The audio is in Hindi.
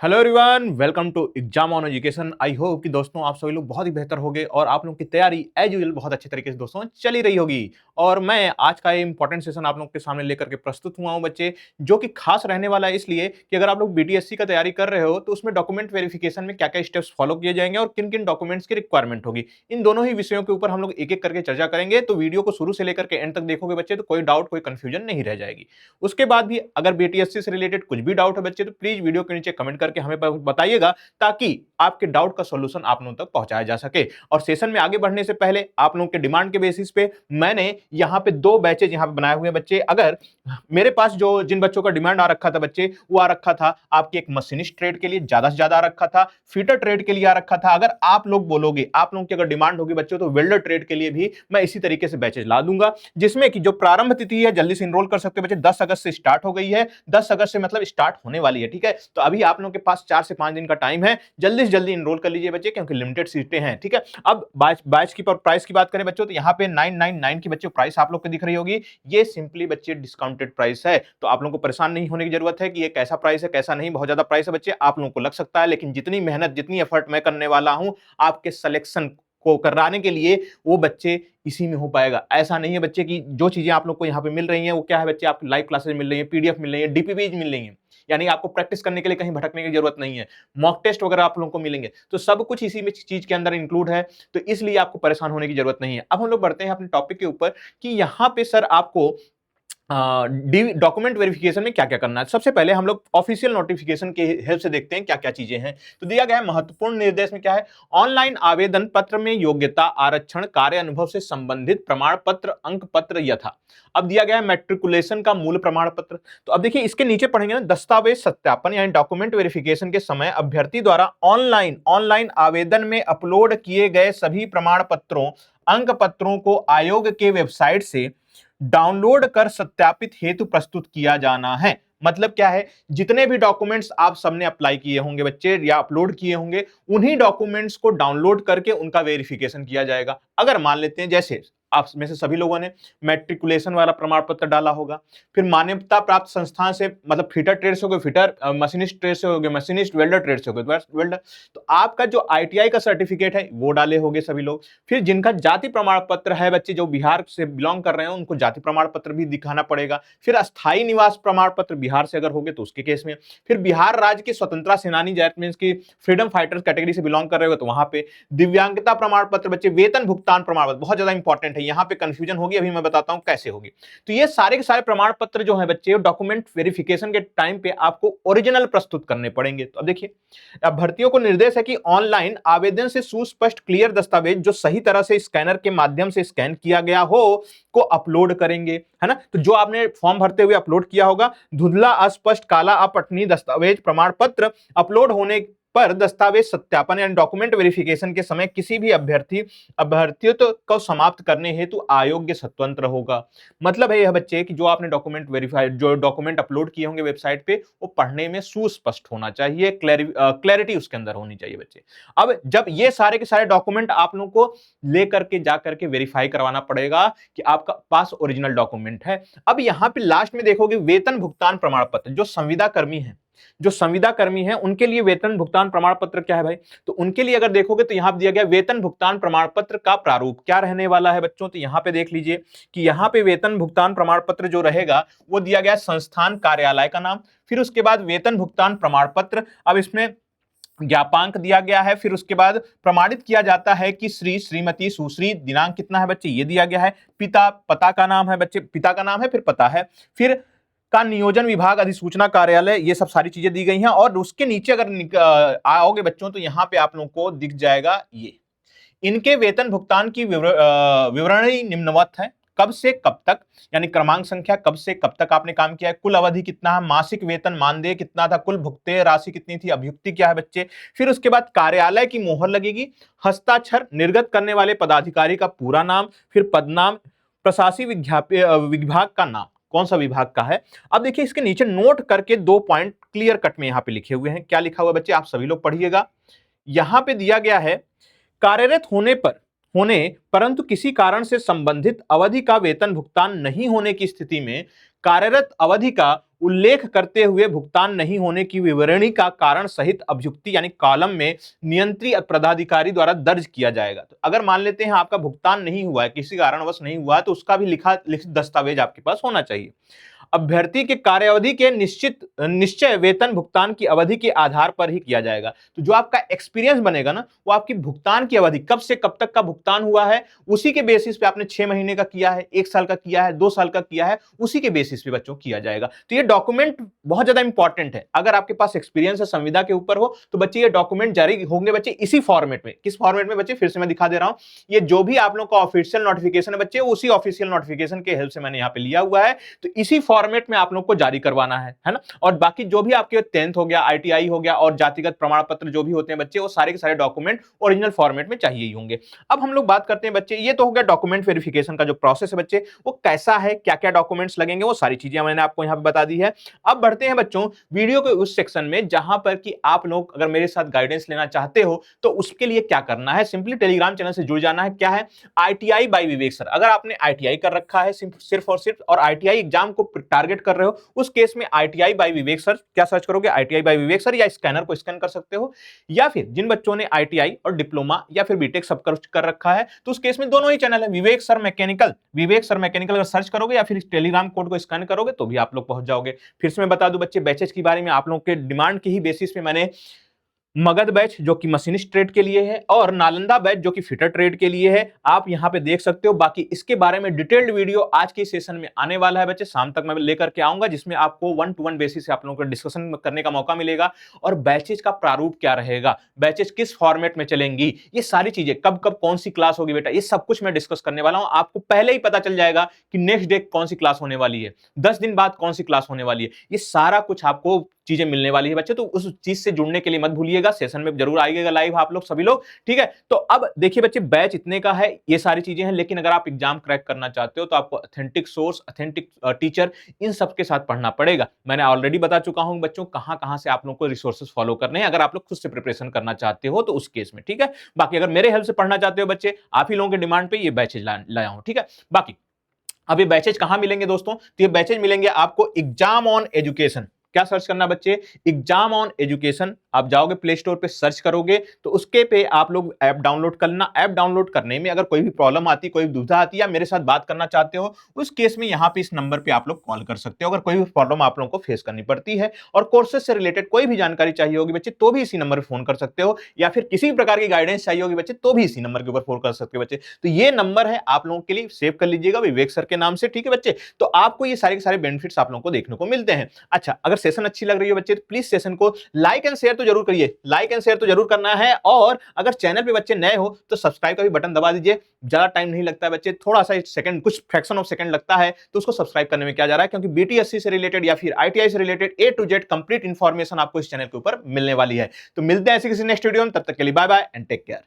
Hello everyone, welcome to exam on education. I hope कि दोस्तों आप सभी लोग बहुत ही बेहतर होंगे और आप लोगों की तैयारी एज यूजुअल बहुत अच्छे तरीके से दोस्तों चल ही रही होगी। और मैं आज का ये इंपॉर्टेंट सेशन आप लोगों के सामने लेकर के प्रस्तुत हुआ हूं बच्चे, जो कि खास रहने वाला है इसलिए कि अगर आप लोग बीटीएससी का तैयारी कर रहे हो तो उसमें डॉक्यूमेंट वेरिफिकेशन में क्या क्या स्टेप्स फॉलो किए जाएंगे और किन किन डॉक्यूमेंट्स की रिक्वायरमेंट होगी, इन दोनों ही विषयों के ऊपर हम लोग एक एक करके चर्चा करेंगे। तो वीडियो को शुरू से लेकर के एंड तक देखोगे बच्चे तो कोई डाउट कोई कंफ्यूजन नहीं रह जाएगी। उसके बाद भी अगर बीटीएससी से रिलेटेड कुछ भी डाउट है बच्चे तो प्लीज वीडियो के नीचे कमेंट करके हमें बताइए, ताकि आपके डाउट का सॉल्यूशन आप लोगों तक पहुंचाया जा सके। और सेशन में आगे बढ़ने से पहले आप लोगों के डिमांड के बेसिस पे मैंने यहां पे दो बैचेज यहां पे बनाए हुए हैं बच्चे। अगर मेरे पास जो जिन बच्चों का डिमांड आ रखा था बच्चे, वो आ रखा था आपके एक मशीनिस्ट ट्रेड के लिए ज्यादा से ज्यादा आ रखा था, फीटर ट्रेड के लिए आ रखा था। अगर आप लोग बोलोगे, आप लोगों की अगर डिमांड होगी बच्चों, तो वेल्डर ट्रेड के लिए भी मैं इसी तरीके से बैचेज ला दूंगा, जिसमें कि जो प्रारंभ तिथि है जल्दी से इनरोल कर सकते हो बच्चे। 10 अगस्त से स्टार्ट हो गई है, 10 अगस्त से मतलब स्टार्ट होने वाली है, ठीक है। तो अभी आप लोगों के पास 4 से 5 दिन का टाइम है, जल्दी से जल्दी इनरोल कर लीजिए बच्चे, क्योंकि लिमिटेड सीटें हैं, ठीक है। अब बैच की प्राइस की बात करें बच्चों, तो यहाँ पे 999 की बच्चों प्राइस आप लोग को दिख रही होगी। ये सिंपली बच्चे डिस्काउंटेड प्राइस है, तो आप लोगों को परेशान नहीं होने की जरूरत है कि ये कैसा प्राइस है कैसा नहीं। बहुत ज्यादा प्राइस है बच्चे, आप लोगों को लग सकता है, लेकिन जितनी मेहनत जितनी एफर्ट मैं करने वाला हूं आपके सिलेक्शन को कराने के लिए, वो बच्चे इसी में हो पाएगा। ऐसा नहीं है बच्चे कि जो चीजें आप लोग को यहाँ पे मिल रही हैं वो क्या है बच्चे, आपकी लाइव क्लासेस मिल रही है, पीडीएफ मिल रही है, डीपीवीज मिल रही है, यानी आपको प्रैक्टिस करने के लिए कहीं भटकने की जरूरत नहीं है। मॉक टेस्ट वगैरह आप लोगों को मिलेंगे, तो सब कुछ इसी में चीज के अंदर इंक्लूड है, तो इसलिए आपको परेशान होने की जरूरत नहीं है। अब हम लोग बढ़ते हैं अपने टॉपिक के ऊपर कि यहाँ पे सर आपको डॉक्यूमेंट वेरिफिकेशन में क्या क्या करना है। सबसे पहले हम लोग ऑफिशियल नोटिफिकेशन के हेल्प से देखते हैं क्या क्या चीजें हैं। तो दिया गया है महत्वपूर्ण निर्देश में क्या है, ऑनलाइन आवेदन पत्र में योग्यता, आरक्षण, कार्य अनुभव से संबंधित प्रमाण पत्र, अंक पत्र यथा। अब दिया गया है मैट्रिकुलेशन का मूल प्रमाण पत्र। तो अब देखिए इसके नीचे पढ़ेंगे ना, दस्तावेज सत्यापन यानी डॉक्यूमेंट वेरिफिकेशन के समय अभ्यर्थी द्वारा ऑनलाइन आवेदन में अपलोड किए गए सभी प्रमाण पत्रों, अंक पत्रों को आयोग के वेबसाइट से डाउनलोड कर सत्यापित हेतु प्रस्तुत किया जाना है। मतलब क्या है, जितने भी डॉक्यूमेंट्स आप सबने अप्लाई किए होंगे बच्चे या अपलोड किए होंगे, उन्हीं डॉक्यूमेंट्स को डाउनलोड करके उनका वेरिफिकेशन किया जाएगा। अगर मान लेते हैं जैसे आप में से सभी लोगों ने मैट्रिकुलेशन वाला प्रमाण पत्र डाला होगा, फिर मान्यता प्राप्त संस्थान से मतलब फिटर ट्रेड से हो गए फिटर, मशीनिस्ट ट्रेड से हो गए मशीनिस्ट, वेल्डर ट्रेड से हो गए वेल्डर, तो आपका जो आईटीआई का सर्टिफिकेट है वो डाले होंगे सभी लोग। फिर जिनका जाति प्रमाण पत्र है बच्चे, जो बिहार से बिलोंग कर रहे हैं, उनको जाति प्रमाण पत्र भी दिखाना पड़ेगा। फिर अस्थायी निवास प्रमाण पत्र बिहार से अगर होंगे तो उसके केस में, फिर बिहार राज्य के स्वतंत्रता सेनानी दैट मींस की फ्रीडम फाइटर्स कैटेगरी से बिलोंग कर रहे हो तो वहां पे दिव्यांगता प्रमाण पत्र बच्चे, वेतन भुगतान प्रमाण पत्र बहुत ज्यादा इंपॉर्टेंट है, यहां पे कंफ्यूजन होगी, अभी मैं बताता हूं कैसे होगी। तो ये सारे के सारे प्रमाण पत्र जो है बच्चे, डॉक्यूमेंट वेरिफिकेशन के टाइम पे आपको ओरिजिनल प्रस्तुत करने पड़ेंगे। तो अब देखिए, अब भर्तियों को निर्देश है कि ऑनलाइन आवेदन से सुस्पष्ट क्लियर दस्तावेज जो सही तरह से स्कैनर के माध्यम से स्कैन किया गया हो को अपलोड करेंगे, है ना। तो जो आपने फॉर्म भरते हुए अपलोड किया होगा, धुंधला, अस्पष्ट, काला, अपठनीय दस्तावेज प्रमाण पत्र अपलोड होने पर दस्तावेज सत्यापन यानी डॉक्यूमेंट वेरिफिकेशन के समय किसी भी अभ्यर्थित्व को समाप्त करने हेतु आयोग स्वतंत्र होगा। मतलब है यह बच्चे कि जो आपने डॉक्यूमेंट वेरीफाइड जो डॉक्यूमेंट अपलोड किए होंगे वेबसाइट पे, वो पढ़ने में सुस्पष्ट होना चाहिए, क्लैरिटी उसके अंदर होनी चाहिए बच्चे। अब जब ये सारे के सारे डॉक्यूमेंट आप लोगों को लेकर के जाकर के वेरीफाई करवाना पड़ेगा कि आपका पास ओरिजिनल डॉक्यूमेंट है। अब यहां पे लास्ट में देखोगे वेतन भुगतान प्रमाण पत्र, जो संविदा कर्मी है, जो संविदा कर्मी है उनके लिए वेतन भुगतान प्रमाण पत्र क्या है भाई, तो उनके लिए अगर देखोगे तो यहां दिया गया वेतन भुगतान प्रमाण पत्र का प्रारूप क्या रहने वाला है बच्चों। तो यहां पे देख लीजिए कि यहां पे वेतन भुगतान प्रमाण पत्र जो रहेगा वो दिया गया संस्थान कार्यालय का नाम, फिर उसके बाद वेतन भुगतान प्रमाण पत्र, अब इसमें ज्ञापांक दिया गया है, फिर उसके बाद प्रमाणित किया जाता है कि श्री, श्रीमती, सुश्री, दिनांक कितना है बच्चे ये दिया गया है, पिता, पता का नाम है बच्चे, पिता का नाम है, फिर पता है, फिर का नियोजन विभाग, अधिसूचना कार्यालय, ये सब सारी चीजें दी गई हैं। और उसके नीचे अगर आओगे बच्चों तो यहाँ पे आप लोगों को दिख जाएगा ये इनके वेतन भुगतान की विवरणी निम्नवत है, कब से कब तक, यानी क्रमांक संख्या, कब से कब तक आपने काम किया है, कुल अवधि कितना है, मासिक वेतन मानदेय कितना था, कुल भुगतेय राशि कितनी थी, अभियुक्ति क्या है बच्चे, फिर उसके बाद कार्यालय की मोहर लगेगी, हस्ताक्षर, निर्गत करने वाले पदाधिकारी का पूरा नाम, फिर पदनाम, प्रशासनिक विभाग का नाम, कौन सा विभाग का है। अब देखिए इसके नीचे नोट करके 2 पॉइंट क्लियर कट में यहां पे लिखे हुए हैं, क्या लिखा हुआ बच्चे आप सभी लोग पढ़िएगा। यहां पे दिया गया है कार्यरत होने परंतु किसी कारण से संबंधित अवधि का वेतन भुगतान नहीं होने की स्थिति में कार्यरत अवधि का उल्लेख करते हुए भुगतान नहीं होने की विवरणी का कारण सहित अभियुक्ति यानी कॉलम में नियंत्री पदाधिकारी द्वारा दर्ज किया जाएगा। तो अगर मान लेते हैं आपका भुगतान नहीं हुआ है, किसी कारणवश नहीं हुआ है, तो उसका भी लिखित दस्तावेज आपके पास होना चाहिए। अभ्यर्थी के कार्यावधि के निश्चय वेतन भुगतान की अवधि के आधार पर ही किया जाएगा। तो जो आपका एक्सपीरियंस बनेगा ना, वो आपकी भुगतान की अवधि कब से कब तक का भुगतान हुआ है, उसी के बेसिस पे आपने 6 महीने का किया है, 1 साल का किया है, 2 साल का किया है, उसी के बेसिस पे बच्चों किया जाएगा। तो ये डॉक्यूमेंट बहुत ज्यादा इंपॉर्टेंट है। अगर आपके पास एक्सपीरियंस है, संविदा के ऊपर हो, तो बच्चे ये डॉक्यूमेंट जारी होंगे बच्चे इसी फॉर्मेट में। किस फॉर्मेट में बच्चे, फिर से मैं दिखा दे रहा हूं। ये जो भी आप लोग का ऑफिशियल नोटिफिकेशन है बच्चे, उसी ऑफिशियल नोटिफिकेशन के हेल्प से मैंने यहां पे लिया हुआ है। तो इसी फॉर्मेट में आप लोग को जारी करवाना है ना। और बाकी जो भी आपके 10th हो गया, आईटीआई हो गया और जातिगत प्रमाण पत्र जो भी होते हैं बच्चे, वो सारे के सारे डॉक्यूमेंट ओरिजिनल फॉर्मेट में चाहिए ही होंगे। अब हम लोग बात करते हैं बच्चे, ये तो हो गया डॉक्यूमेंट वेरिफिकेशन का जो प्रोसेस है बच्चे, वो कैसा है, क्या क्या डॉक्यूमेंट्स लगेंगे, वो सारी चीजें मैंने आपको यहां पे बता दी है। अब बढ़ते हैं बच्चों वीडियो के उस सेक्शन में जहां पर कि आप लोग अगर मेरे साथ गाइडेंस लेना चाहते हो तो उसके लिए क्या करना है। सिंपली टेलीग्राम चैनल से जुड़ जाना है। क्या है, आईटीआई बाय विवेक सर। अगर आपने आईटीआई कर रखा है सिर्फ और सिर्फ, और आईटीआई एग्जाम को टारगेट कर रहे हो, उस केस में आईटीआई बाय विवेक सर, क्या सर्च करोगे, आईटीआई बाय विवेक सर, या स्कैनर को स्कैन कर सकते हो। या फिर जिन बच्चों ने आईटीआई और डिप्लोमा या फिर बीटेक सब कर रखा है, तो उस केस में दोनों ही चैनल है, विवेक सर मैकेनिकल अगर सर्च करोगे या फिर टेलीग्राम कोड को स्कैन करोगे तो भी आप लोग पहुंच जाओगे। फिर से मैं बता दूं बच्चे, बैचेज के बारे में आप लोगों के डिमांड के ही बेसिस पे मैंने मगध बैच जो कि मशीनिस्ट ट्रेड के लिए है और नालंदा बैच जो कि फिटर ट्रेड के लिए है, आप यहां पे देख सकते हो। बाकी इसके बारे में डिटेल्ड वीडियो आज के सेशन में आने वाला है बच्चे, शाम तक मैं लेकर के आऊंगा, जिसमें आपको 1 to 1 बेसिस से आप लोगों को डिस्कशन करने का मौका मिलेगा। और बैचेज का प्रारूप क्या रहेगा, बैचेज किस फॉर्मेट में चलेंगी, ये सारी चीजें, कब कब कौन सी क्लास होगी बेटा, ये सब कुछ मैं डिस्कस करने वाला हूं। आपको पहले ही पता चल जाएगा कि नेक्स्ट डे कौन सी क्लास होने वाली है, 10 दिन बाद कौन सी क्लास होने वाली है, ये सारा कुछ आपको चीजें मिलने वाली है बच्चे। तो उस चीज से जुड़ने के लिए मत भूलिएगा, सेशन में जरूर आइएगा लाइव आप लोग सभी लोग, ठीक है। तो अब देखिए बच्चे, बैच इतने का है, ये सारी चीजें हैं, लेकिन अगर आप एग्जाम क्रैक करना चाहते हो तो आपको ऑथेंटिक सोर्स, ऑथेंटिक टीचर, इन सब के साथ पढ़ना पड़ेगा। मैंने ऑलरेडी बता चुका हूं बच्चों कहां कहां से आप लोगों को रिसोर्सेज फॉलो करने हैं, अगर आप लोग खुद से प्रिपरेशन करना चाहते हो तो उस केस में, ठीक है। बाकी अगर मेरे हेल्प से पढ़ना चाहते हो बच्चे, आप ही लोगों के डिमांड पे ये बैचेज लाया हूं, ठीक है। बाकी अब ये बैचेज कहां मिलेंगे दोस्तों, तो ये बैचेज मिलेंगे आपको एग्जाम ऑन एजुकेशन। क्या सर्च करना बच्चे, एग्जाम ऑन एजुकेशन। आप जाओगे प्ले स्टोर पे सर्च करोगे तो उसके पे आप लोग ऐप डाउनलोड करना। ऐप डाउनलोड करने में अगर कोई भी प्रॉब्लम आती, कोई दुविधा आती है या मेरे साथ बात करना चाहते हो, उस केस में यहाँ पे इस नंबर पे आप लोग कॉल कर सकते हो। अगर कोई भी प्रॉब्लम आप लोगों को फेस करनी पड़ती है और कोर्सेज से रिलेटेड कोई भी जानकारी चाहिए होगी बच्चे, तो भी इसी नंबर पर फोन कर सकते हो, या फिर किसी भी प्रकार की गाइडेंस चाहिए होगी बच्चे, तो भी इसी नंबर के ऊपर फोन कर सकते हो बच्चे। तो ये नंबर है आप लोगों के लिए, सेव कर लीजिएगा विवेक सर के नाम से, ठीक है बच्चे। तो आपको ये सारे के सारे बेनिफिट्स आप लोगों को देखने को मिलते हैं। अच्छा, अगर सेशन अच्छी लग रही है बच्चे, प्लीज सेशन को लाइक एंड शेयर तो जरूर करिए, लाइक एंड शेयर तो जरूर करना है। और अगर चैनल पे बच्चे नए हो तो सब्सक्राइब का भी बटन दबा दीजिए, ज्यादा टाइम नहीं लगता है बच्चे, थोड़ा सा सेकंड, कुछ फ्रैक्शन ऑफ सेकंड लगता है, तो उसको सब्सक्राइब करने में क्या जा रहा है, क्योंकि बीटीएससी से रिलेटेड या फिर आईटीआई से related A to Z complete information आपको इस चैनल के ऊपर मिलने वाली है। तो मिलते हैं ऐसे किसी नेक्स्ट वीडियो में, तब तक के लिए bye bye and take care.